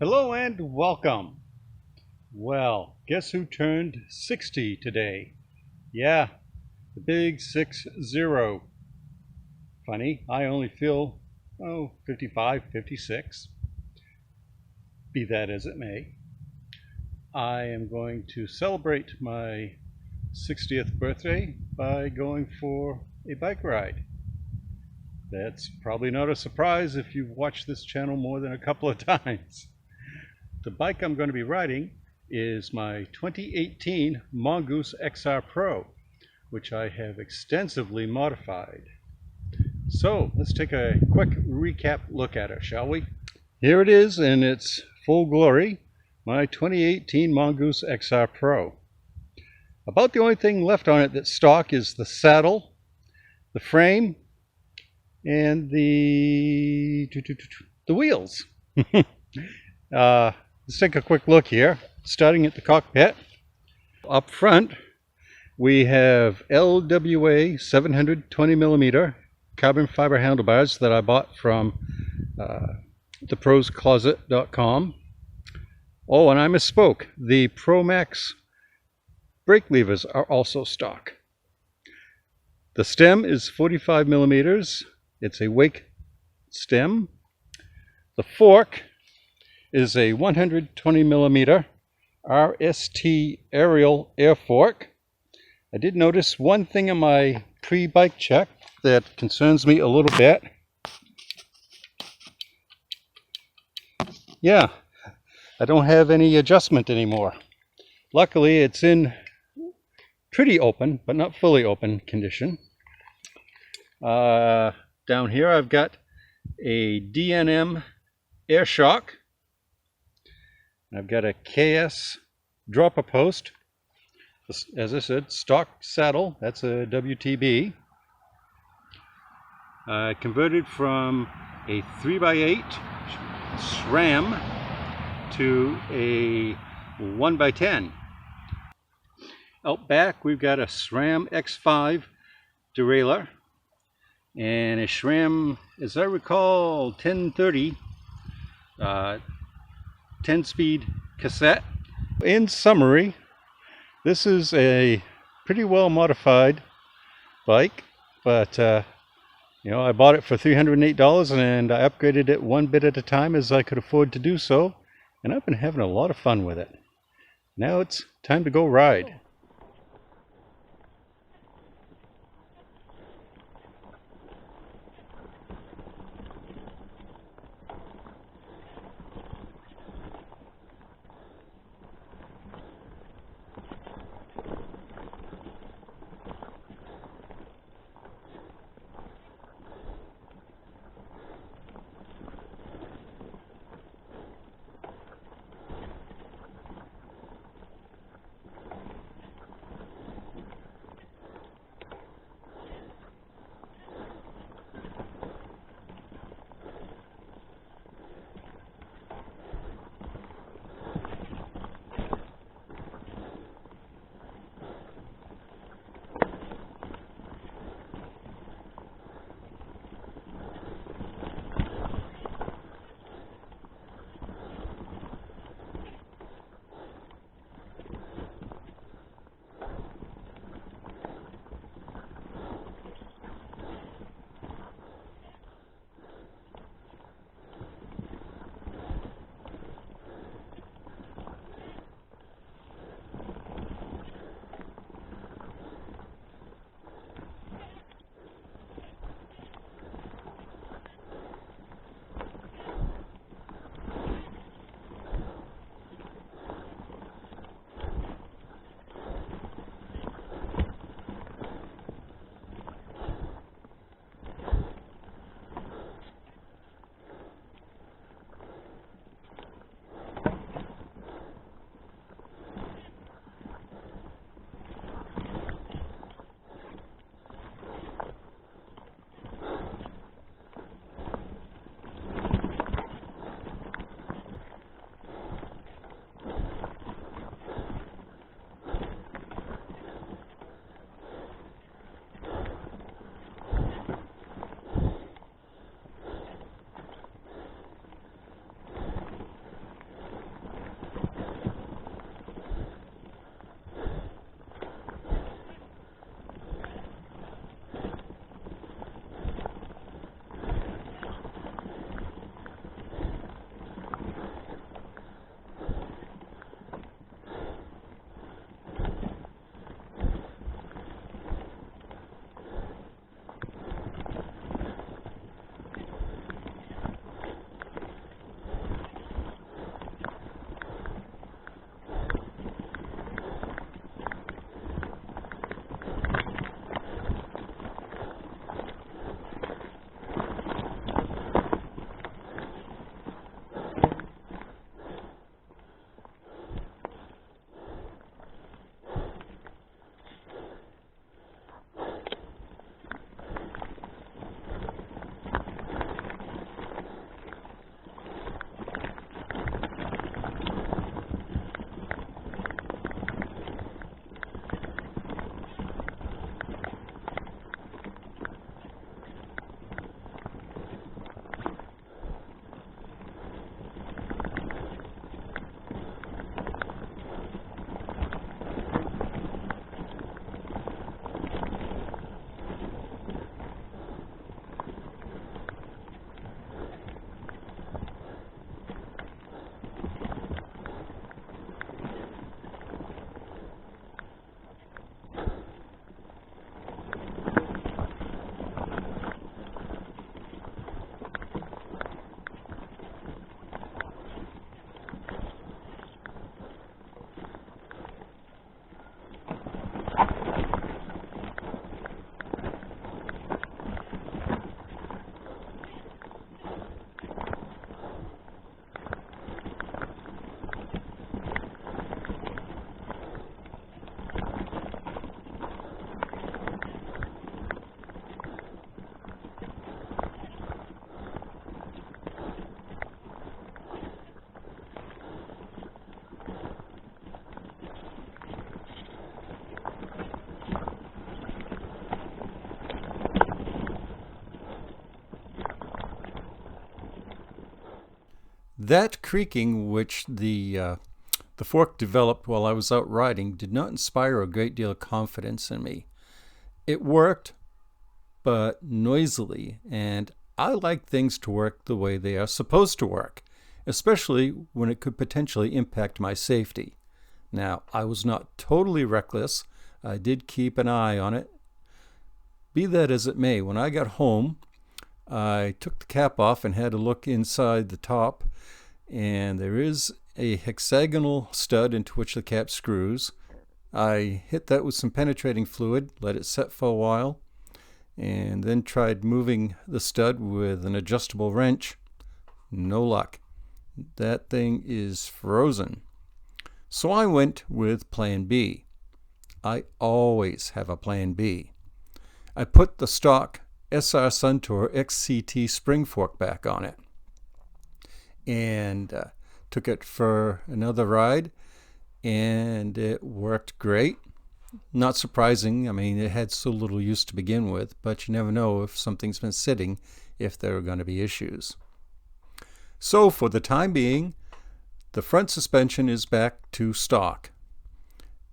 Hello and welcome. Well, guess who turned 60 today? Yeah, the big 60. Funny, I only feel, 55, 56. Be that as it may. I am going to celebrate my 60th birthday by going for a bike ride. That's probably not a surprise if you've watched this channel more than a couple of times. The bike I'm going to be riding is my 2018 Mongoose XR Pro, which I have extensively modified. So let's take a quick recap look at it, shall we? Here it is in its full glory, my 2018 Mongoose XR Pro. About the only thing left on it that's stock is the saddle, the frame, and the wheels. Let's take a quick look here, starting at the cockpit. Up front, we have LWA 720mm carbon fiber handlebars that I bought from theproscloset.com. Oh, and I misspoke. The Pro Max brake levers are also stock. The stem is 45mm. It's a wake stem. The fork is a 120mm RST Aerial air fork. I did notice one thing in my pre-bike check that concerns me a little bit. Yeah, I don't have any adjustment anymore. Luckily, it's in pretty open, but not fully open condition. Down here I've got a DNM air shock. I've got a KS dropper post. As I said, stock saddle, that's a WTB. I converted from a 3x8 SRAM to a 1x10. Out back we've got a SRAM X5 derailleur and a SRAM, as I recall, 1030 10-speed cassette. In summary, this is a pretty well modified bike, but I bought it for $308 and I upgraded it one bit at a time as I could afford to do so, and I've been having a lot of fun with it. Now it's time to go ride. That creaking, which the fork developed while I was out riding, did not inspire a great deal of confidence in me. It worked, but noisily, and I like things to work the way they are supposed to work, especially when it could potentially impact my safety. Now, I was not totally reckless. I did keep an eye on it. Be that as it may, when I got home, I took the cap off and had a look inside the top, and there is a hexagonal stud into which the cap screws. I hit that with some penetrating fluid, let it set for a while, and then tried moving the stud with an adjustable wrench. No luck. That thing is frozen. So I went with plan B. I always have a plan B. I put the stock SR Suntour XCT spring fork back on it and took it for another ride, and it worked great. Not surprising. I mean, it had so little use to begin with, but you never know if something's been sitting, if there are going to be issues. So for the time being, the front suspension is back to stock.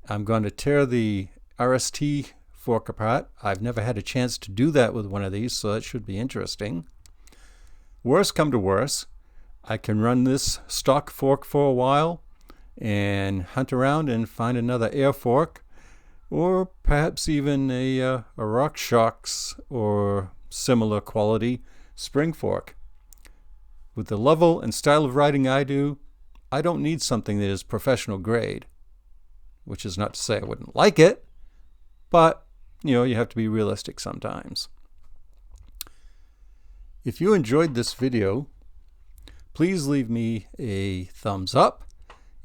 I'm going to tear the RST fork apart. I've never had a chance to do that with one of these, so that should be interesting. Worst come to worst, I can run this stock fork for a while and hunt around and find another air fork, or perhaps even a RockShox or similar quality spring fork. With the level and style of riding I do, I don't need something that is professional grade, which is not to say I wouldn't like it, but you have to be realistic sometimes. If you enjoyed this video, please leave me a thumbs up,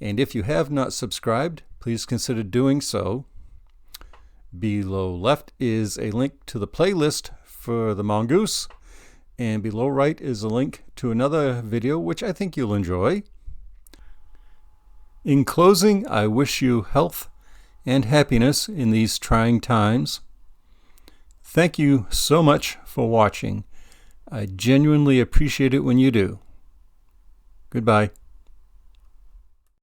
and if you have not subscribed, please consider doing so. Below left is a link to the playlist for the Mongoose, and below right is a link to another video which I think you'll enjoy. In closing, I wish you health and happiness in these trying times. Thank you so much for watching. I genuinely appreciate it when you do. Goodbye.